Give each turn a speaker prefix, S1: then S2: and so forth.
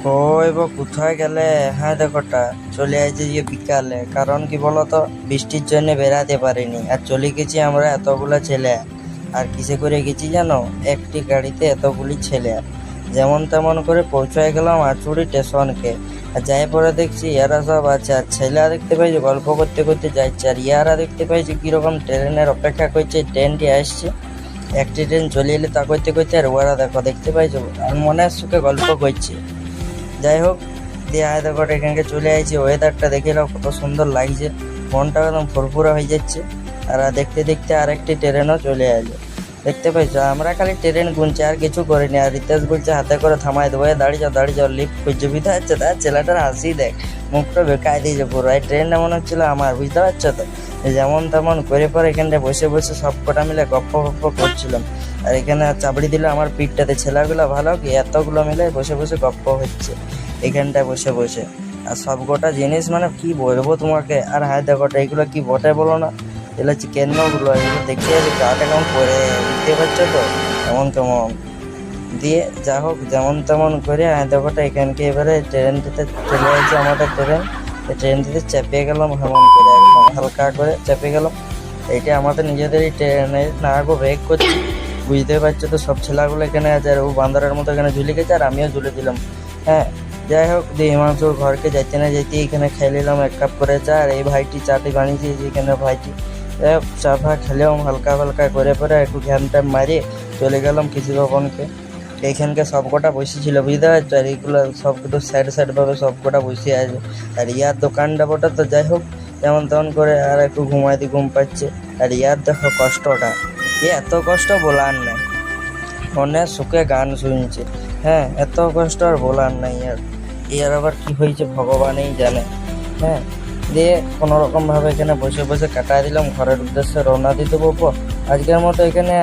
S1: কই গো কোথায় গেলে? হ্যাঁ দেখোটা চলে আসছে যে বিকালে, কারণ কি বলতো বৃষ্টির জন্য বেরাতে পারিনি, আর চলে গেছি আমরা এতগুলো ছেলে। আর কিসে করে গেছি জানো? একটি গাড়িতে এতগুলি ছেলে। যেমন তেমন করে পৌঁছায় গেলাম আচুরি স্টেশনকে। আর যাই পরে দেখছি এরা সব আছে, আর ছেলেরা দেখতে পাইছি গল্প করতে করতে যাচ্ছে, আর ইয়ারা দেখতে পাইছি কিরকম ট্রেনের অপেক্ষা করছে, ট্রেনটি আসছে। একটি ট্রেন চলে এলে তা করতে করতে, আর ওরা দেখো দেখতে পাইছো আর মনের সুখে গল্প করছে। যাই হোক, দিয়ে আয় দেখো এখানকে চলে আসছি, ওয়েদারটা দেখে নাও কত সুন্দর লাগছে, মনটা একদম ফুরফুরা হয়ে যাচ্ছে। আর দেখতে দেখতে আরেকটি ট্রেনও চলে এলো, দেখতে পাইছো? আমরা খালি ট্রেন গুনছি আর কিছু করিনি। আর রিতেশ বলছে হাতে করে থামাই দেবো, দাঁড়িয়ে যাও দাঁড়িয়ে যাও, লিফ্ট খুঁজছে। বুঝতে পারছো? তার ছেলেটার হাসি দেখ, মুখটা বেকায় দিয়েছে পুরো। এই ট্রেনটা মনে হচ্ছিল আমার, বুঝতে পারছো তো? যেমন তেমন করে পরে এখানটায় বসে বসে সব কটা মিলে গপ্প গপ্প করছিলাম। আর এখানে চাবড়ি দিল আমার পিঠটাতে। ছেলেগুলো ভালো কি এতগুলো মিলে বসে বসে গপ্প হচ্ছে এখানটায় বসে বসে। আর সব কটা জিনিস মানে কি বলবো তোমাকে। আর হায় দেখোটা এইগুলো কি বটে বলো না? এগুলো চিকেন গুলো, এগুলো দেখে গাটা কেমন করে, বুঝতে পারছো তো? এমন কেমন দিয়ে যা হোক যেমন তেমন করে দেখোটা এখানকে এবারে ট্রেনটিতে চলে যাচ্ছে আমাদের ট্রেন। ট্রেনটিতে চেপে গেলাম হেমন করে, একদম হালকা করে চেপে গেলাম। এইটা আমাদের নিজেদেরই ট্রেনে না গো, ব্রেক করছি। বুঝতে পারছো তো? সব ছেলেগুলো এখানে আছে, আর ও বান্দরের মতো এখানে ঝুলে গেছে, আর আমিও ঝুলে দিলাম। হ্যাঁ, যাই হোক, দিয়ে হিমাংশুর ঘরকে যাইতে না যেতে এখানে খেয়ে নিলাম এক কাপ করে চা। আর এই ভাইটি চাটি বানিয়েছে এখানে ভাইটি। যাই হোক, চা ফা খেলেও হালকা হালকা করে পরে একটু ঘ্যাম ট্যাম মারিয়ে চলে গেলাম কৃষি ভবনকে। এইখানকে সব কটা বসেছিল, বুঝতে পারছো? আর এইগুলো সব কিছু সাইড সাইড ভাবে সব কটা বসে আছে। আর ইয়ার দোকানটা বটা তো যাই হোক যেমন তেমন করে আর একটু ঘুমাইতে ঘুম পাচ্ছে। আর ইয়ার দেখো কষ্টটা, এত কষ্ট বলার নাই, মনে সুখে গান শুনছে। হ্যাঁ, এত কষ্ট আর বলার নাই। আর ইয়ার আবার কি হয়েছে ভগবানই জানে। হ্যাঁ, দিয়ে কোনো রকম ভাবে এখানে বসে বসে কাটাই দিলাম, ঘরের উদ্দেশ্যে রওনা দিতে বলবো। আজকের মতো এখানে